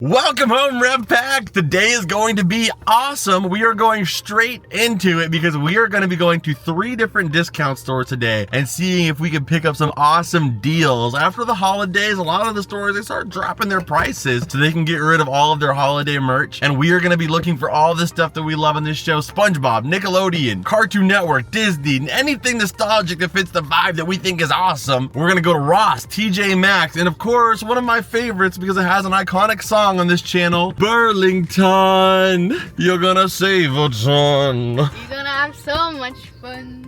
Welcome home, Rev Pack. Today is going to be awesome. We are going straight into it because we are going to be going to 3 different discount stores today and seeing if we can pick up some awesome deals. After the holidays, a lot of the stores, they start dropping their prices so they can get rid of all of their holiday merch. And we are going to be looking for all the stuff that we love on this show: SpongeBob, Nickelodeon, Cartoon Network, Disney, anything nostalgic that fits the vibe that we think is awesome. We're going to go to Ross, TJ Maxx, and of course, one of my favorites because it has an iconic song on this channel, Burlington. You're gonna save a ton. You're gonna have so much fun.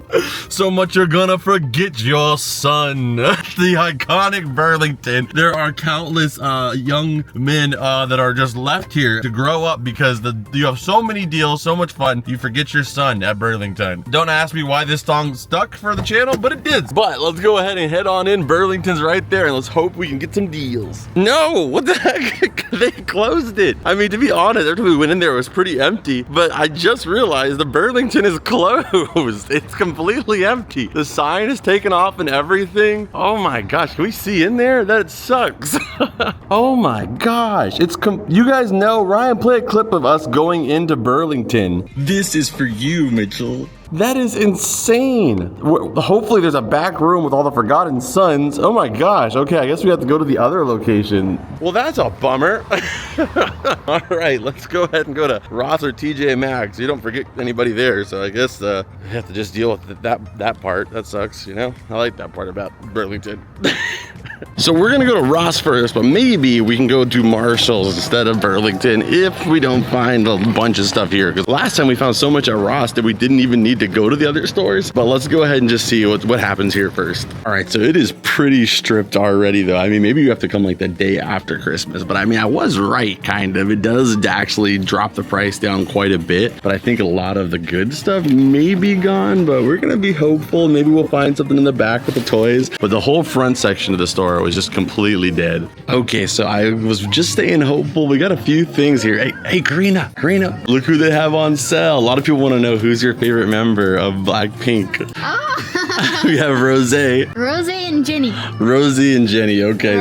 So much you're gonna forget your son. The iconic Burlington. There are countless young men that are just left here to grow up because you have so many deals, so much fun, you forget your son at Burlington. Don't ask me why this song stuck for the channel, but it did. But let's go ahead and head on in. Burlington's right there, and let's hope we can get some deals. No, what the heck? They closed it. I mean, to be honest, every time we went in there, it was pretty empty, but I just realized the Burlington is closed. It's completely empty. The sign is taken off and everything. Oh my gosh, can we see in there? That sucks. Oh my gosh, you guys know, Ryan, play a clip of us going into Burlington. This is for you, Mitchell. That is insane. Hopefully there's a back room with all the Forgotten Sons. Oh my gosh. Okay, I guess we have to go to the other location. Well, that's a bummer. All right, let's go ahead and go to Ross or TJ Maxx. You don't forget anybody there, so I guess we have to just deal with that part. That sucks, you know? I like that part about Burlington. So we're gonna go to Ross first, but maybe we can go to Marshall's instead of Burlington if we don't find a bunch of stuff here. Because last time we found so much at Ross that we didn't even need to go to the other stores. But let's go ahead and just see what happens here first. All right, so it is pretty stripped already though. I mean, maybe you have to come like the day after Christmas, but I mean, I was right, kind of. It does actually drop the price down quite a bit, but I think a lot of the good stuff may be gone, but we're gonna be hopeful. Maybe we'll find something in the back with the toys, but the whole front section of the store was just completely dead. Okay, so I was just staying hopeful. We got a few things here. Hey, Karina, look who they have on sale. A lot of people want to know who's your favorite member of Blackpink. Oh. We have Rose and Jenny. Rosie and Jenny. Okay.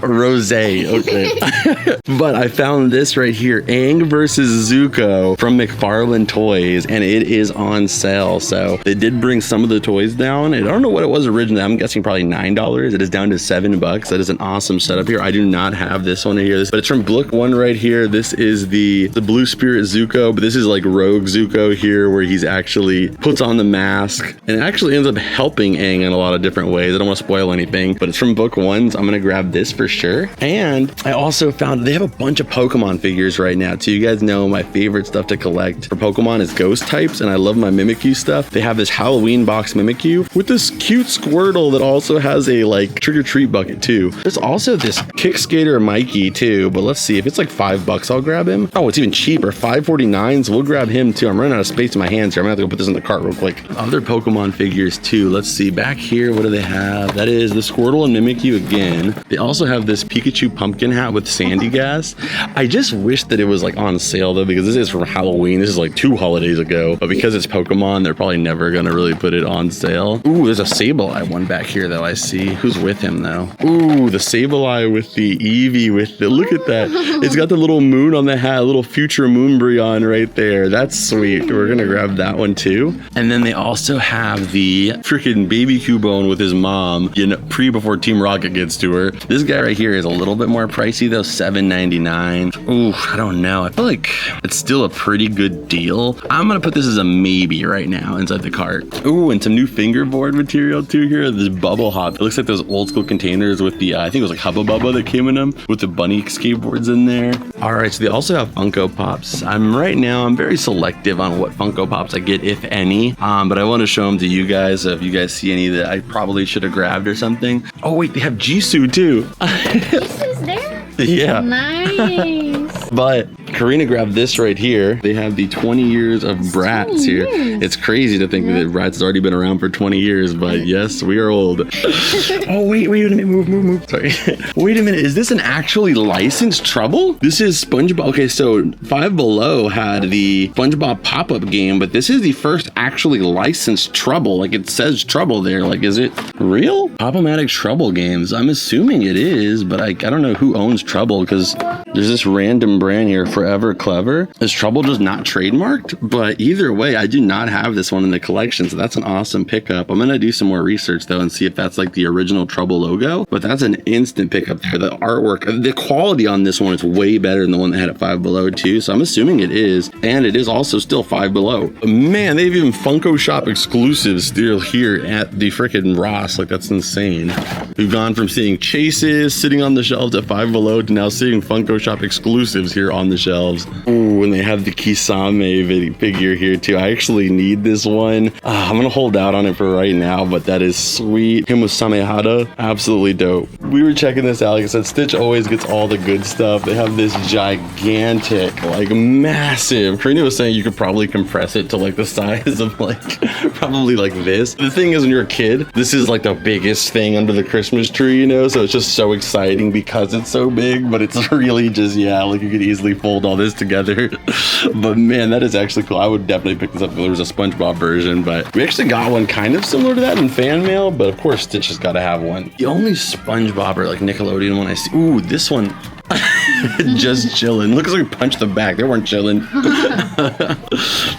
Rose. Okay. But I found this right here, Aang versus Zuko from McFarlane Toys, and it is on sale. So they did bring some of the toys down. I don't know what it was originally. I'm guessing probably $9. It is down to $7. That is an awesome setup here. I do not have this one here, but it's from Book One right here. This is the Blue Spirit Zuko, but this is like Rogue Zuko here, where he's actually puts on the mask and it actually ends up helping Aang in a lot of different ways. I don't want to spoil anything, but it's from Book One, so I'm gonna grab this for sure. And I also found they have a bunch of Pokemon figures right now too. You guys know my favorite stuff to collect for Pokemon is ghost types, and I love my Mimikyu stuff. They have this Halloween box Mimikyu with this cute Squirtle that also has a like trick-or-treat bucket too. There's also this Kick Skater Mikey too, but let's see if it's like $5. I'll grab him. Oh, it's even cheaper, $5.49. So we'll grab him too. I'm running out of space in my hands here. I'm gonna have to go put this in the cart real quick. Other Pokemon figures too. Let's see back here. What do they have? That is the Squirtle and Mimikyu again. They also have this Pikachu pumpkin hat with sandy gas. I just wish that it was like on sale though, because this is from Halloween. This is like 2 holidays ago, but because it's Pokemon, they're probably never gonna really put it on sale. Ooh, there's a Sableye one back here though. I see. Who's with him though? Ooh, the Sableye with the Eevee with the, look at that. It's got the little moon on the hat, a little future Moonbryon right there. That's sweet. We're gonna grab that one too. And then they also have the freaking baby Cubone with his mom, you know, before Team Rocket gets to her. This guy right here is a little bit more pricey though, $7.99. Ooh, I don't know. I feel like it's still a pretty good deal. I'm gonna put this as a maybe right now inside the cart. Ooh, and some new fingerboard material too here. This bubble hop. It looks like those old school containers with the, I think it was like Hubba Bubba that came in them with the bunny skateboards in there. All right, so they also have Funko Pops. I'm very selective on what Funko Pops I get, if any. But I want to show them to you guys. So if you guys see any that I probably should have grabbed or something. Oh wait, they have Jisoo too. Jisoo's there? Yeah. Nice. But Karina grabbed this right here. They have the 20 years of Bratz here. It's crazy to think that Bratz has already been around for 20 years, but yes, we are old. Oh, wait a minute. Move. Sorry. Wait a minute. Is this an actually licensed Trouble? This is SpongeBob. Okay, so Five Below had the SpongeBob pop-up game, but this is the first actually licensed Trouble. Like, it says Trouble there. Like, is it real? Pop-O-Matic Trouble games. I'm assuming it is, but I don't know who owns Trouble, because there's this random brand here, Forever Clever. Is Trouble just not trademarked? But either way, I do not have this one in the collection, so that's an awesome pickup. I'm gonna do some more research though and see if that's like the original Trouble logo, but that's an instant pickup there. The artwork, the quality on this one is way better than the one that had at Five Below too, so I'm assuming it is, and it is also still Five Below. Man, they have even Funko Shop exclusives still here at the frickin' Ross. Like, that's insane. We've gone from seeing Chases sitting on the shelves at Five Below to now seeing Funko Shop exclusives here on the shelves. Ooh, and they have the Kisame figure here too. I actually need this one. I'm gonna hold out on it for right now, but that is sweet. Him with Samehada, absolutely dope. We were checking this out. Like I said, Stitch always gets all the good stuff. They have this gigantic, like massive. Karina was saying you could probably compress it to like the size of like, probably like this. The thing is, when you're a kid, this is like the biggest thing under the Christmas tree, you know? So it's just so exciting because it's so big, but it's really just, yeah, like you could easily fold all this together. But man, that is actually cool. I would definitely pick this up if there was a SpongeBob version, but we actually got one kind of similar to that in fan mail, but of course Stitch has got to have one. The only SpongeBob or like Nickelodeon one I see, ooh, this one, just chilling. Looks like Punch the Back. They weren't chilling. They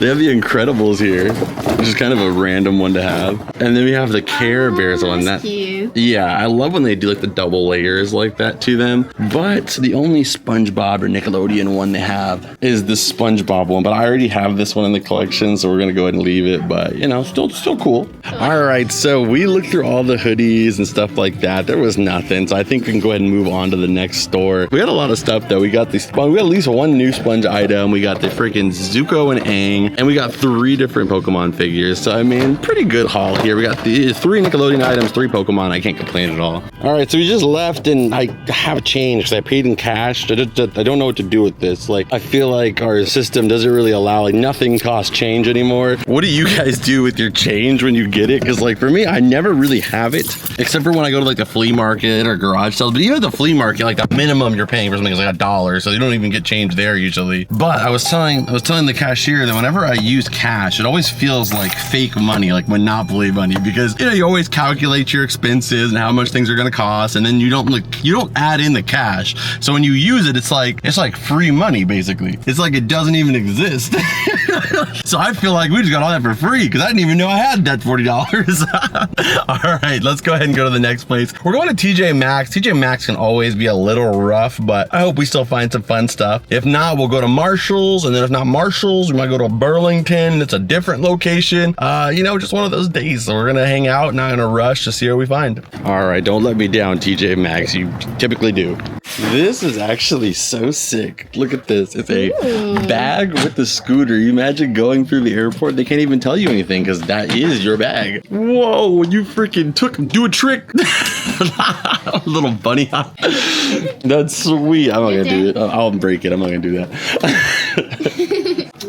have the Incredibles here, which is kind of a random one to have. And then we have the Care Bears one. That cute. Yeah, I love when they do like the double layers like that to them. But the only SpongeBob or Nickelodeon one they have is the SpongeBob one. But I already have this one in the collection, so we're gonna go ahead and leave it. But you know, still cool. All right, so we looked through all the hoodies and stuff like that. There was nothing, so I think we can go ahead and move on to the next store. We got a lot of stuff though. We got the we got at least one new sponge item. We got the freaking Zuko and Aang, and we got 3 different Pokemon figures. So I mean, pretty good haul here. We got the 3 Nickelodeon items, 3 Pokemon. I can't complain at all. All right, so we just left, and I have change because I paid in cash. I don't know what to do with this. Like, I feel like our system doesn't really allow, like, nothing costs change anymore. What do you guys do with your change when you get it? Because like for me, I never really have it, except for when I go to like the flea market or garage sales. But even at the flea market, like the minimum you're paying for something is like $1, so you don't even get change there usually. But I was telling the cashier that whenever I use cash, it always feels like fake money, like Monopoly money, because you know you always calculate your expenses and how much things are gonna cost, and then you don't add in the cash. So when you use it, it's like free money basically. It's like it doesn't even exist. So I feel like we just got all that for free because I didn't even know I had that $40. All right, let's go ahead and go to the next place. We're going to TJ Maxx. TJ Maxx can always be a little rough, but I hope we still find some fun stuff. If not, we'll go to Marshall's, and then if not Marshall's, we might go to Burlington. It's a different location. You know, just one of those days. So we're gonna hang out, not gonna rush to see what we find. All right, don't let me down, TJ Maxx. You typically do. This is actually so sick. Look at this. It's a bag with the scooter. You imagine going through the airport, they can't even tell you anything because that is your bag. Whoa, you freaking do a trick. Little bunny hop. That's sweet. I'm not gonna do it. I'll break it. I'm not gonna do that.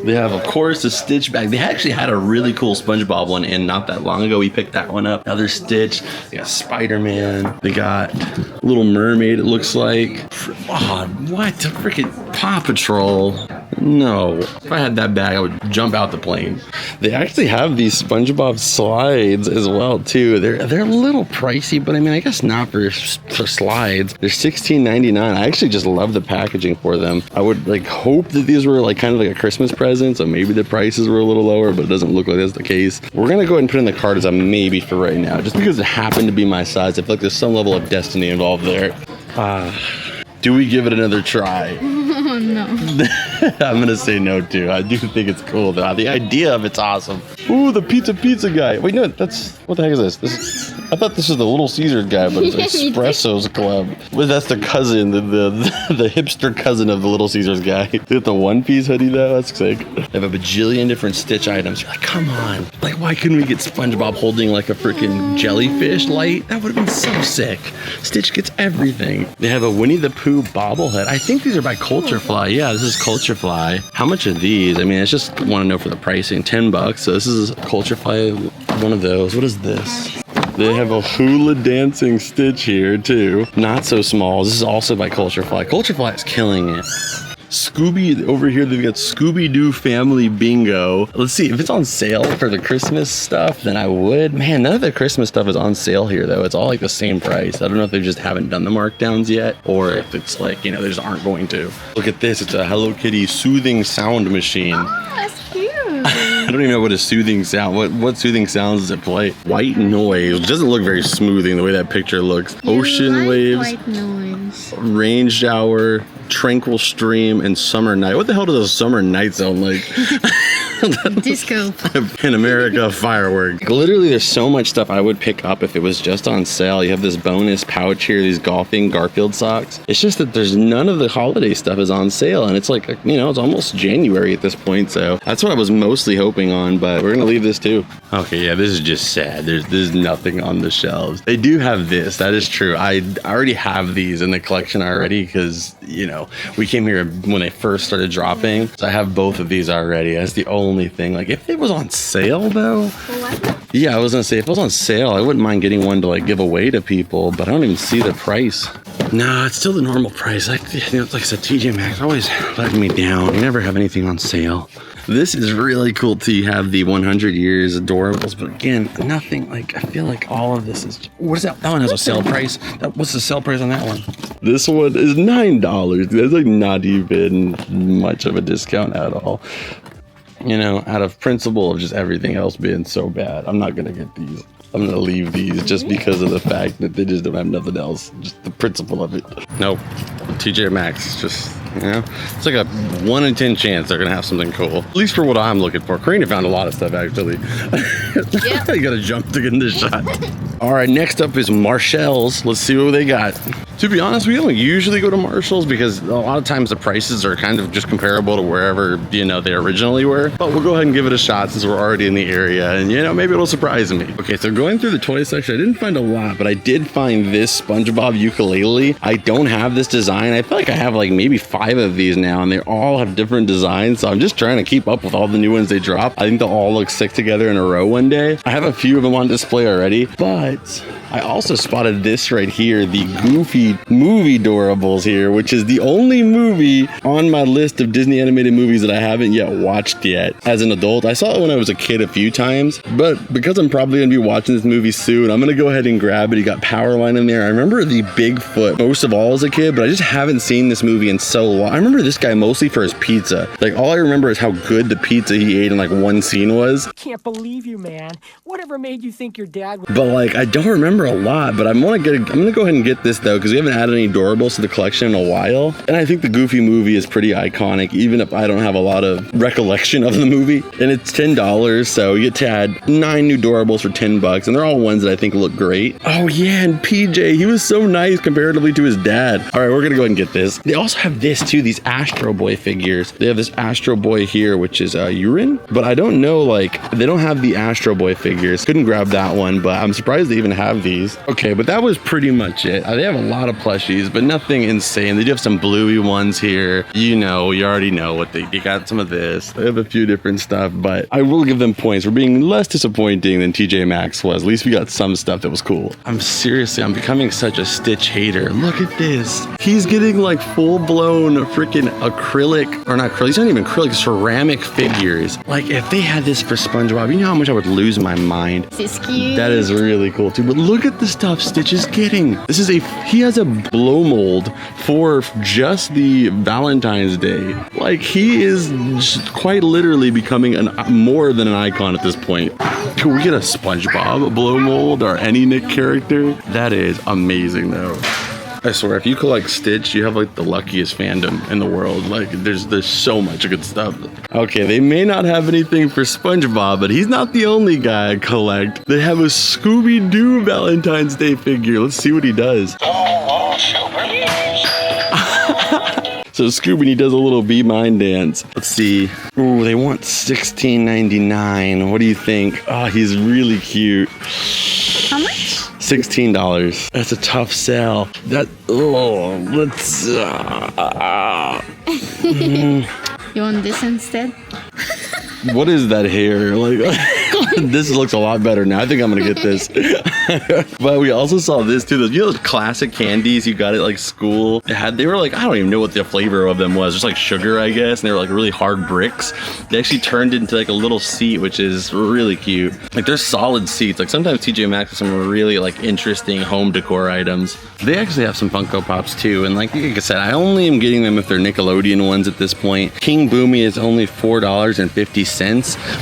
They have, of course, a Stitch bag. They actually had a really cool SpongeBob one in not that long ago. We picked that one up. Another Stitch. They got Spider-Man. They got Little Mermaid, it looks like. Oh, what? The freaking Paw Patrol. No. If I had that bag, I would jump out the plane. They actually have these SpongeBob slides as well, too. They're a little pricey, but I mean, I guess not for slides. They're $16.99. I actually just love the packaging for them. I would like hope that these were like kind of like a Christmas present, so maybe the prices were a little lower, but it doesn't look like that's the case. We're gonna go ahead and put in the cart as a maybe for right now, just because it happened to be my size. I feel like there's some level of destiny involved there. Do we give it another try? Oh, no. I'm gonna say no too. I do think it's cool though. The idea of it's awesome. Ooh, the pizza guy. Wait, no, that's what the heck is this? I thought this was the Little Caesars guy, but it's Espresso's Club. Well, that's the cousin, the hipster cousin of the Little Caesars guy. Look at the One Piece hoodie though. That's sick. They have a bajillion different Stitch items. You're like, come on. Like, why couldn't we get SpongeBob holding like a freaking jellyfish light? That would have been so sick. Stitch gets everything. They have a Winnie the Pooh bobblehead. I think these are by Culturefly. Yeah, this is Culturefly. How much are these? I mean, I just want to know for the pricing. $10. So this is Culturefly, one of those. What is this? They have a hula dancing Stitch here too. Not so small. This is also by Culturefly. Culturefly is killing it. Scooby, over here they've got Scooby-Doo Family Bingo. Let's see, if it's on sale for the Christmas stuff, then I would. Man, none of the Christmas stuff is on sale here though. It's all like the same price. I don't know if they just haven't done the markdowns yet, or if it's like, you know, they just aren't going to. Look at this, it's a Hello Kitty soothing sound machine. Oh, that's cute. I don't even know what a soothing sound, what soothing sounds does it play? White noise, which doesn't look very smoothing the way that picture looks. Ocean waves, White noise. rain shower, tranquil stream, and summer night. What the hell does a summer night sound like? Disco. In America, firework. Literally, there's so much stuff I would pick up if it was just on sale. You have this bonus pouch here, these golfing Garfield socks. It's just that there's none of the holiday stuff is on sale, and it's like, you know, it's almost January at this point, so that's what I was mostly hoping on, but we're gonna leave this too. Okay, yeah, this is just sad. There's nothing on the shelves. They do have this, that is true. I already have these in the collection already because, you know, we came here when they first started dropping, so I have both of these already. That's the only thing. Like, if it was on sale though, yeah, I was gonna say if it was on sale, I wouldn't mind getting one to like give away to people, but I don't even see the price. Nah, it's still the normal price. Like I said, TJ Maxx always letting me down. You never have anything on sale. This is really cool too. You have the 100 years adorables, but again, nothing. Like, I feel like all of this is. What is that? That one has a sale price. What's the sale price on that one? This one is $9. That's like not even much of a discount at all. You know, out of principle of just everything else being so bad, I'm not gonna get these. I'm gonna leave these just because of the fact that they just don't have nothing else. Just the principle of it. Nope. TJ Maxx, just, you know, it's like a 1 in 10 chance they're gonna have something cool. At least for what I'm looking for. Karina found a lot of stuff actually. Yeah. You gotta jump to get in this shot. All right, next up is Marshall's. Let's see what they got. To be honest, we don't usually go to Marshall's because a lot of times the prices are kind of just comparable to wherever, you know, they originally were. But we'll go ahead and give it a shot since we're already in the area, and, you know, maybe it'll surprise me. Okay, so going through the toy section, I didn't find a lot, but I did find this SpongeBob ukulele. I don't have this design. I feel like I have like maybe 5 of these now, and they all have different designs, so I'm just trying to keep up with all the new ones they drop. I think they'll all look sick together in a row one day. I have a few of them on display already, but I also spotted this right here, the Goofy movie Doorables here, which is the only movie on my list of Disney animated movies that I haven't yet watched yet as an adult. I saw it when I was a kid a few times, but because I'm probably gonna be watching this movie soon, I'm gonna go ahead and grab it. You got Powerline in there. I remember the Bigfoot most of all as a kid, but I just haven't seen this movie in so long. I remember this guy mostly for his pizza. Like, all I remember is how good the pizza he ate in like one scene was. Can't believe you, man. Whatever made you think your dad would... But like, I don't remember a lot, but I'm gonna go ahead and get this though, because we haven't added any Doorables to the collection in a while. And I think the Goofy movie is pretty iconic, even if I don't have a lot of recollection of the movie. And it's $10, so you get to add 9 new Doorables for $10, and they're all ones that I think look great. Oh yeah, and PJ, he was so nice comparatively to his dad. All right, we're gonna go ahead and get this. They also have this too, these Astro Boy figures. They have this Astro Boy here, which is urine, but I don't know, like, they don't have the Astro Boy figures. Couldn't grab that one, but I'm surprised they even have these. Okay, but that was pretty much it. They have a lot of plushies, but nothing insane. They do have some bluey ones here. You know, you already know what they got. Some of this. They have a few different stuff, but I will give them points for being less disappointing than TJ Maxx was. At least we got some stuff that was cool. I'm becoming such a Stitch hater. Look at this. He's getting like full-blown freaking acrylic, or not acrylic, he's not even acrylic, ceramic figures. Like, if they had this for SpongeBob, you know how much I would lose my mind. This is cute. That is really cool too. But look at the stuff Stitch is getting. He has a blow mold for just the Valentine's Day. Like, he is quite literally becoming more than an icon at this point. Can we get a SpongeBob blow mold or any Nick character? That is amazing though. I swear, if you collect Stitch, you have like the luckiest fandom in the world. Like, there's so much good stuff. Okay, they may not have anything for SpongeBob, but he's not the only guy I collect. They have a Scooby-Doo Valentine's Day figure. Let's see what he does. So Scooby does a little Be Mine dance. Let's see. Ooh, they want $16.99. What do you think? Oh, he's really cute. How much? $16. That's a tough sell. Let's. You want this instead? What is that hair? Like, this looks a lot better now. I think I'm gonna get this. But we also saw this too. You know those classic candies you got at like school? They were like, I don't even know what the flavor of them was. Just like sugar, I guess. And they were like really hard bricks. They actually turned into like a little seat, which is really cute. Like they're solid seats. Like sometimes TJ Maxx has some really like interesting home decor items. They actually have some Funko Pops too. And like I said, I only am getting them if they're Nickelodeon ones at this point. King Boomy is only $4.50.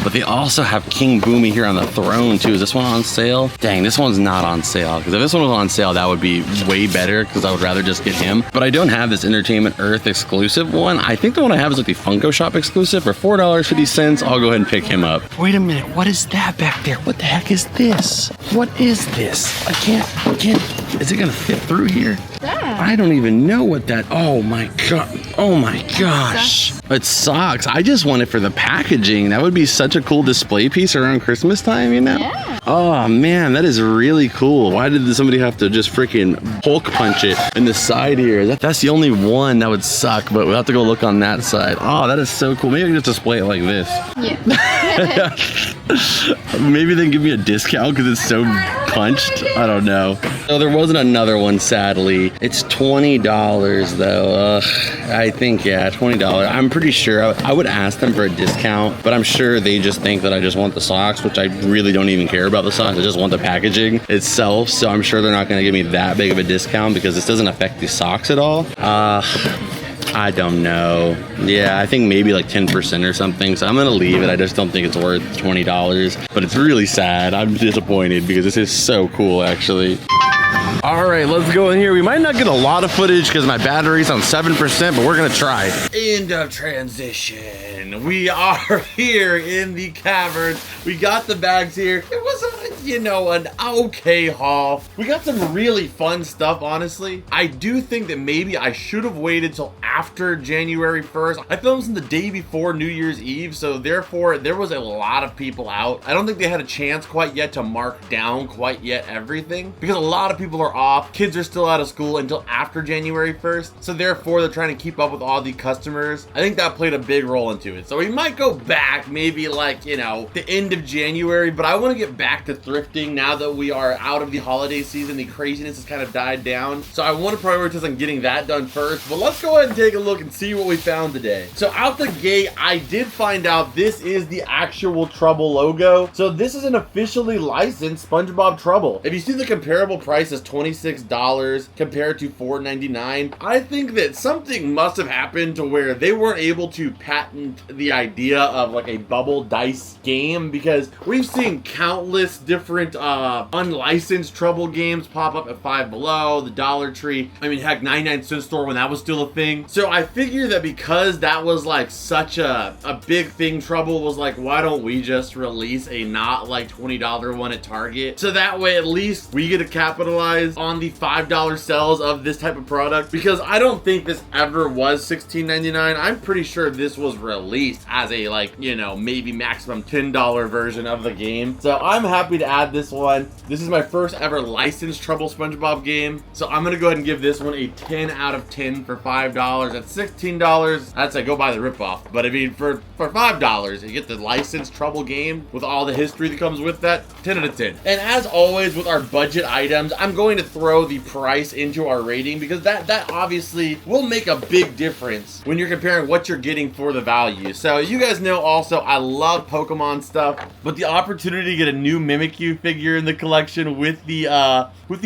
But they also have King Boomy here on the throne too. Is this one on sale? Dang, this one's not on sale. Because if this one was on sale, that would be way better because I would rather just get him. But I don't have this Entertainment Earth exclusive one. I think the one I have is like the Funko Shop exclusive for $4.50. I'll go ahead and pick him up. Wait a minute, what is that back there? What the heck is this? What is this? I can't, is it gonna fit through here? I don't even know what that, oh my god, oh my gosh. It's socks. I just want it for the packaging. That would be such a cool display piece around Christmas time, you know? Yeah. Oh man, that is really cool. Why did somebody have to just freaking Hulk punch it in the side here? That's the only one that would suck, but we'll have to go look on that side. Oh, that is so cool. Maybe I can just display it like this. Yeah. Maybe they can give me a discount because it's so punched. I don't know. So there wasn't another one, sadly. It's $20 though. I think, yeah, $20. I'm pretty sure I would ask them for a discount, but I'm sure they just think that I just want the socks, which I really don't even care about the socks. I just want the packaging itself. So I'm sure they're not going to give me that big of a discount because this doesn't affect the socks at all. I don't know. Yeah, I think maybe like 10% or something. So I'm gonna leave it. I just don't think it's worth $20. But it's really sad. I'm disappointed because this is so cool, actually. All right, let's go in here. We might not get a lot of footage because my battery's on 7%, but we're gonna try. End of transition. We are here in the caverns. We got the bags here. It was an okay haul. We got some really fun stuff, honestly. I do think that maybe I should have waited till after January 1st. I filmed this the day before New Year's Eve, so therefore there was a lot of people out. I don't think they had a chance quite yet to mark down quite yet everything because a lot of people are off. Kids are still out of school until after January 1st, so therefore they're trying to keep up with all the customers. I think that played a big role into it. So we might go back maybe like, the end of January, but I want to get back to thrifting now that we are out of the holiday season. The craziness has kind of died down. So I want to prioritize on getting that done first, but let's go ahead and take a look and see what we found today. So out the gate, I did find out this is the actual Trouble logo. So this is an officially licensed SpongeBob Trouble. If you see the comparable price is $26 compared to $4.99, I think that something must have happened to where they weren't able to patent the idea of like a bubble dice game, because we've seen countless different unlicensed Trouble games pop up at Five Below, the Dollar Tree. I mean, heck, 99-cent store when that was still a thing. So I figure that because that was like such a big thing, Trouble was like, why don't we just release a not like $20 one at Target? So that way at least we get to capitalize on the $5 sales of this type of product, because I don't think this ever was $16.99. I'm pretty sure this was released as a maybe maximum $10 version of the game. So I'm happy to add this one. This is my first ever licensed Trouble SpongeBob game. So I'm gonna go ahead and give this one a 10 out of 10 for $5. At $16, I'd say go buy the ripoff. But I mean, for $5, you get the licensed Trouble game with all the history that comes with that. 10 out of 10. And as always with our budget items, I'm going to throw the price into our rating because that obviously will make a big difference when you're comparing what you're getting for the value. So you guys know also I love Pokemon stuff, but the opportunity to get a new Mimikyu figure in the collection with the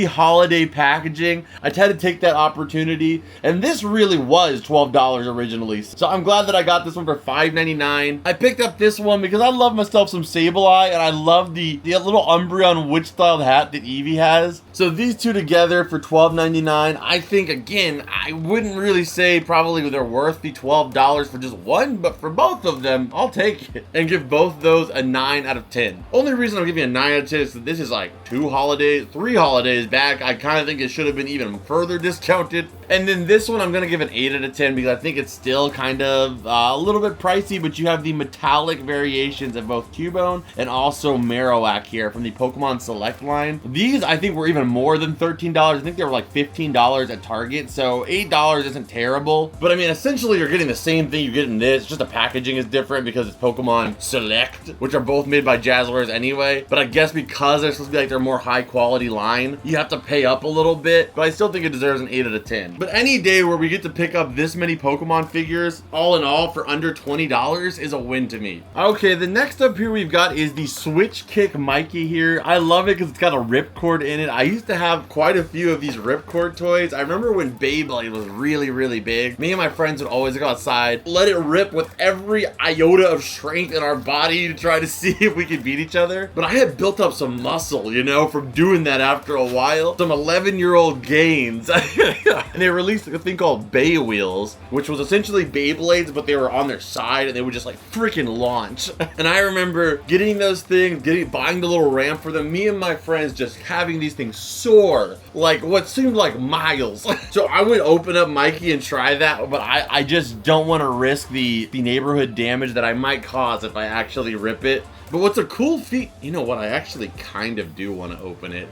holiday packaging, I had to take that opportunity, and this really was $12 originally. So I'm glad that I got this one for $5.99. I picked up this one because I love myself some Sableye, and I love the little Umbreon witch styled hat that Eevee has. So these two together for $12.99, I think, again, I wouldn't really say probably they're worth the $12 for just one, but for both of them, I'll take it and give both those a 9 out of 10. Only reason I'm giving a 9 out of of 10. So this is like 3 holidays back. I kind of think it should have been even further discounted. And then this one, I'm going to give an 8 out of 10 because I think it's still kind of a little bit pricey, but you have the metallic variations of both Cubone and also Marowak here from the Pokemon Select line. These, I think, were even more than $13. I think they were like $15 at Target, so $8 isn't terrible. But I mean, essentially, you're getting the same thing you get in this, just the packaging is different because it's Pokemon Select, which are both made by Jazzwares anyway. But I guess because they're supposed to be like their more high quality line, you have to pay up a little bit, but I still think it deserves an 8 out of 10. But any day where we get to pick up this many Pokemon figures, all in all, for under $20 is a win to me. Okay, the next up here we've got is the Switch Kick Mikey here. I love it because it's got a ripcord in it. I used to have quite a few of these ripcord toys. I remember when Beyblade was really, really big. Me and my friends would always go outside, let it rip with every iota of strength in our body to try to see if we could beat each other. But I had built up some muscle, you know, from doing that after a while. Some 11-year-old gains. And they released a thing called Bay Wheels, which was essentially Beyblades, but they were on their side and they would just like freaking launch. And I remember getting those things, buying the little ramp for them, me and my friends just having these things soar like what seemed like miles. So I would open up Mikey and try that, but I just don't want to risk the neighborhood damage that I might cause if I actually rip it. But what's a cool feat, you know what, I actually kind of do want to open it.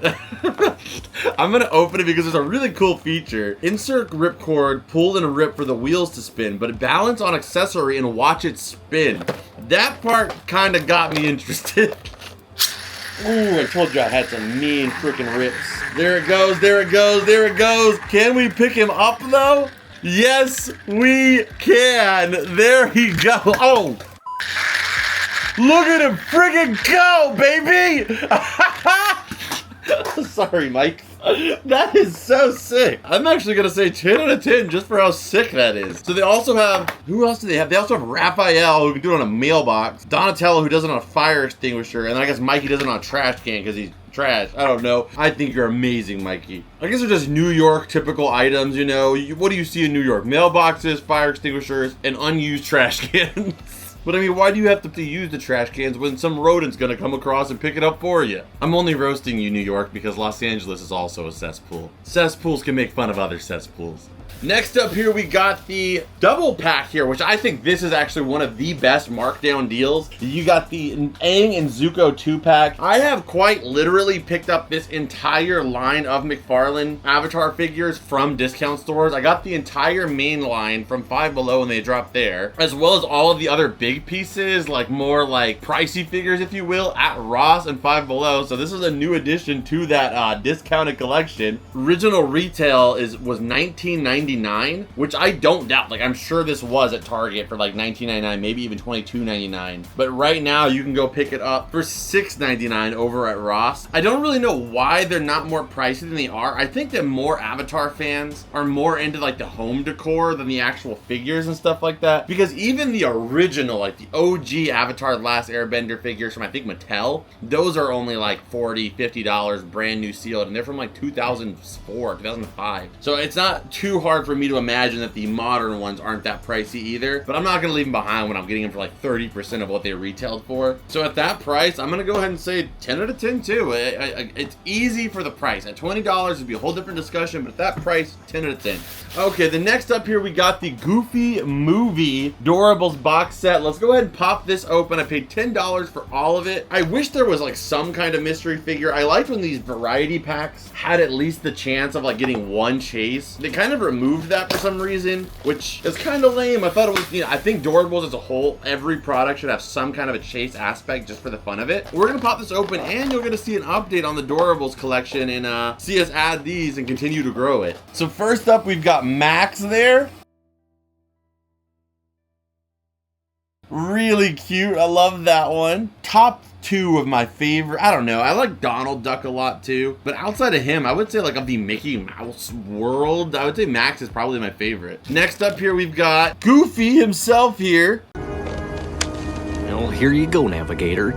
I'm going to open it because there's a really cool feature. Insert ripcord, pull and rip for the wheels to spin, but balance on accessory and watch it spin. That part kind of got me interested. Ooh, I told you I had some mean freaking rips. There it goes, there it goes, there it goes. Can we pick him up though? Yes, we can. There he goes. Oh. Look at him friggin' go, baby! Sorry, Mike. That is so sick. I'm actually gonna say 10 out of 10 just for how sick that is. So they also have, who else do they have? They also have Raphael, who can do it on a mailbox. Donatello, who does it on a fire extinguisher. And I guess Mikey does it on a trash can because he's trash. I don't know. I think you're amazing, Mikey. I guess they're just New York typical items, you know. What do you see in New York? Mailboxes, fire extinguishers, and unused trash cans. But I mean, why do you have to use the trash cans when some rodent's gonna come across and pick it up for you? I'm only roasting you, New York, because Los Angeles is also a cesspool. Cesspools can make fun of other cesspools. Next up here, we got the double pack here, which I think this is actually one of the best markdown deals. You got the Aang and Zuko 2-pack. I have quite literally picked up this entire line of McFarlane Avatar figures from discount stores. I got the entire main line from Five Below when they dropped there, as well as all of the other big pieces, like more like pricey figures, if you will, at Ross and Five Below. So this is a new addition to that discounted collection. Original retail was $19.99. Which I don't doubt. Like, I'm sure this was at Target for like $19.99, maybe even $22.99. But right now you can go pick it up for $6.99 over at Ross. I don't really know why they're not more pricey than they are. I think that more Avatar fans are more into like the home decor than the actual figures and stuff like that. Because even the original, like the OG Avatar The Last Airbender figures from I think Mattel, those are only like $40, $50 brand new sealed, and they're from like 2004, 2005. So it's not too hard for me to imagine that the modern ones aren't that pricey either, but I'm not gonna leave them behind when I'm getting them for like 30% of what they retailed for. So at that price, I'm gonna go ahead and say 10 out of 10 too. It's easy for the price. At $20 would be a whole different discussion, but at that price, 10 out of 10. Okay, the next up here, we got the Goofy Movie Doorables box set. Let's go ahead and pop this open. I paid $10 for all of it. I wish there was like some kind of mystery figure. I liked when these variety packs had at least the chance of like getting one chase. They kind of removed that for some reason, which is kind of lame. I thought it was, you know, I think Doorables as a whole, every product should have some kind of a chase aspect just for the fun of it. We're gonna pop this open and you're gonna see an update on the Doorables collection and see us add these and continue to grow it. So first up, we've got Max there. Really cute. I love that one. Top two of my favorite. I don't know. I like Donald Duck a lot too. But outside of him, I would say like of the Mickey Mouse world, I would say Max is probably my favorite. Next up here, we've got Goofy himself here. Well, here you go, Navigator.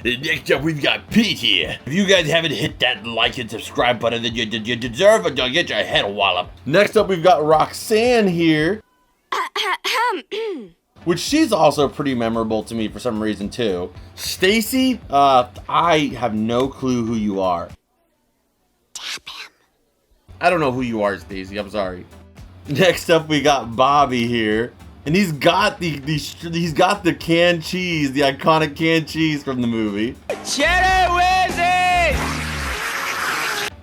Next up, we've got Pete here. If you guys haven't hit that like and subscribe button, then you deserve it. Don't get your head walloped. Next up, we've got Roxanne here. which she's also pretty memorable to me for some reason too. Stacy, I have no clue who you are. I don't know who you are, Stacy. I'm sorry. Next up, we got Bobby here, and he's got the canned cheese, the iconic canned cheese from the movie. Cheddar whizzes!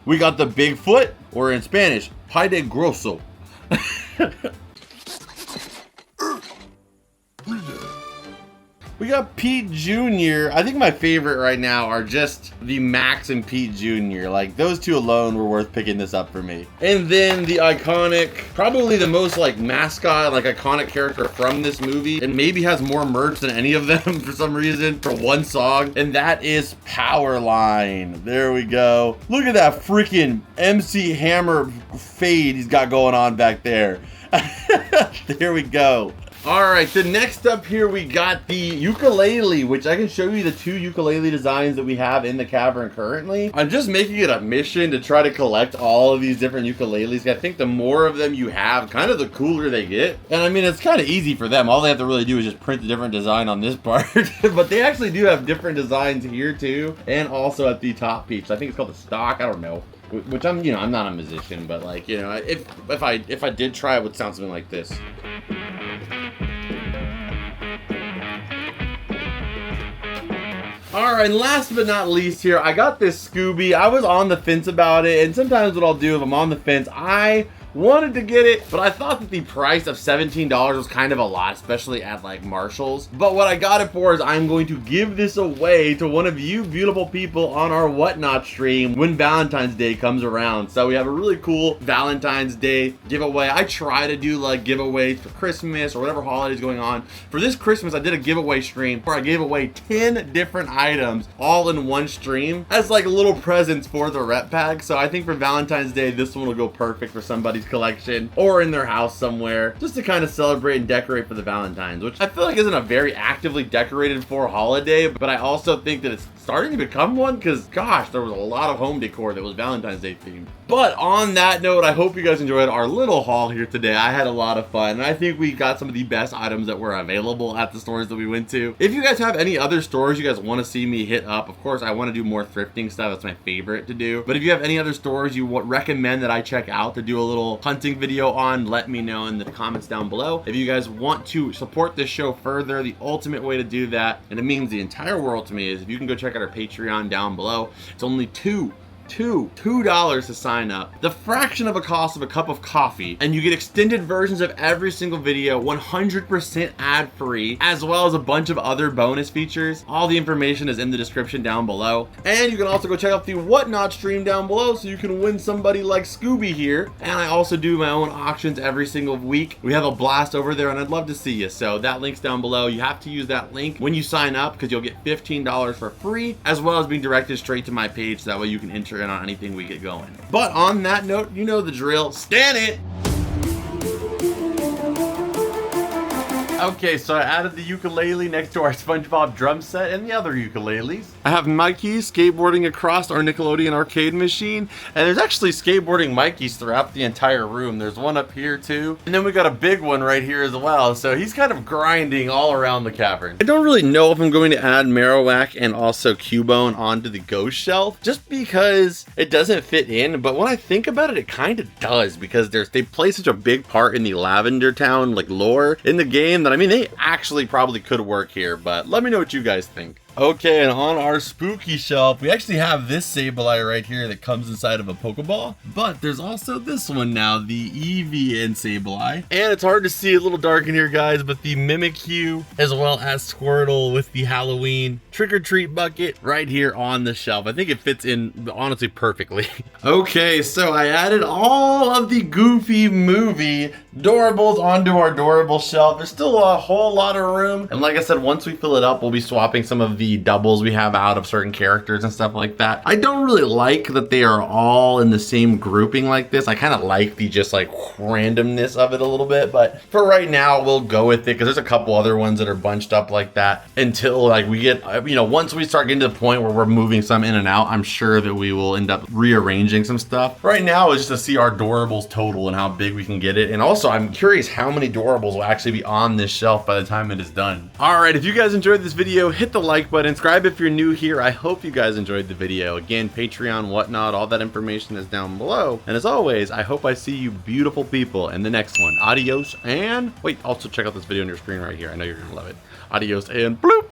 We got the Bigfoot, or in Spanish, pie de grosso. We got Pete Jr. I think my favorite right now are just the Max and Pete Jr. Like, those two alone were worth picking this up for me. And then the iconic, probably the most like mascot, like iconic character from this movie, and maybe has more merch than any of them for some reason for one song, and that is Powerline. There we go. Look at that freaking MC Hammer fade he's got going on back there. There we go. All right, the next up here, we got the ukulele, which I can show you the 2 ukulele designs that we have in the cavern currently. I'm just making it a mission to try to collect all of these different ukuleles. I think the more of them you have, kind of the cooler they get. And I mean, it's kind of easy for them. All they have to really do is just print a different design on this part. But they actually do have different designs here too, and also at the top piece. I think it's called the stock, I don't know. Which I'm not a musician, but like, if I did try, it would sound something like this. All right, and last but not least here, I got this Scooby. I was on the fence about it, and sometimes what I'll do if I'm on the fence, I wanted to get it, but I thought that the price of $17 was kind of a lot, especially at like Marshall's. But what I got it for is I'm going to give this away to one of you beautiful people on our Whatnot stream when Valentine's Day comes around. So we have a really cool Valentine's Day giveaway. I try to do like giveaways for Christmas or whatever holidays going on. For this Christmas, I did a giveaway stream where I gave away 10 different items all in one stream as like little presents for the rep pack. So I think for Valentine's Day, this one will go perfect for somebody's collection or in their house somewhere, just to kind of celebrate and decorate for the Valentines, which I feel like isn't a very actively decorated for holiday, but I also think that it's starting to become one because gosh, there was a lot of home decor that was Valentine's Day themed. But on that note, I hope you guys enjoyed our little haul here today. I had a lot of fun, and I think we got some of the best items that were available at the stores that we went to. If you guys have any other stores you guys want to see me hit up, of course I want to do more thrifting stuff. That's my favorite to do. But if you have any other stores you recommend that I check out to do a little hunting video on, let me know in the comments down below. If you guys want to support this show further, the ultimate way to do that, and it means the entire world to me, is if you can go check out our Patreon down below. It's only $2 to sign up, the fraction of a cost of a cup of coffee, and you get extended versions of every single video, 100% ad free, as well as a bunch of other bonus features. All the information is in the description down below, and you can also go check out the Whatnot stream down below so you can win somebody like Scooby here. And I also do my own auctions every single week. We have a blast over there, and I'd love to see you. So that link's down below. You have to use that link when you sign up because you'll get $15 for free, as well as being directed straight to my page, so that way you can enter in on anything we get going. But on that note, you know the drill. Scan it! Okay, so I added the ukulele next to our SpongeBob drum set and the other ukuleles. I have Mikey skateboarding across our Nickelodeon arcade machine, and there's actually skateboarding Mikeys throughout the entire room. There's one up here too, and then we got a big one right here as well, so he's kind of grinding all around the cavern. I don't really know if I'm going to add Marowak and also Cubone onto the ghost shelf, just because it doesn't fit in, but when I think about it, it kind of does, because they play such a big part in the Lavender Town like lore in the game that I mean they actually probably could work here, but let me know what you guys think. Okay, and on our spooky shelf, we actually have this Sableye right here that comes inside of a Pokeball, but there's also this one now, the EVN Sableye. And it's hard to see, a little dark in here, guys, but the Mimikyu, as well as Squirtle with the Halloween trick-or-treat bucket right here on the shelf. I think it fits in, honestly, perfectly. Okay, so I added all of the Goofy movie Doorables onto our Doorable shelf. There's still a whole lot of room, and like I said, once we fill it up, we'll be swapping some of the the doubles we have out of certain characters and stuff like that. I don't really like that they are all in the same grouping like this. I kind of like the just like randomness of it a little bit, but for right now, we'll go with it because there's a couple other ones that are bunched up like that until like we get, you know, once we start getting to the point where we're moving some in and out, I'm sure that we will end up rearranging some stuff. Right now is just to see our Doorables total and how big we can get it. And also I'm curious how many Doorables will actually be on this shelf by the time it is done. All right, if you guys enjoyed this video, hit the like button, subscribe if you're new here. I hope you guys enjoyed the video. Again, Patreon, whatnot, all that information is down below. And as always, I hope I see you beautiful people in the next one. Adios, and wait, also check out this video on your screen right here. I know you're gonna love it. Adios and bloop.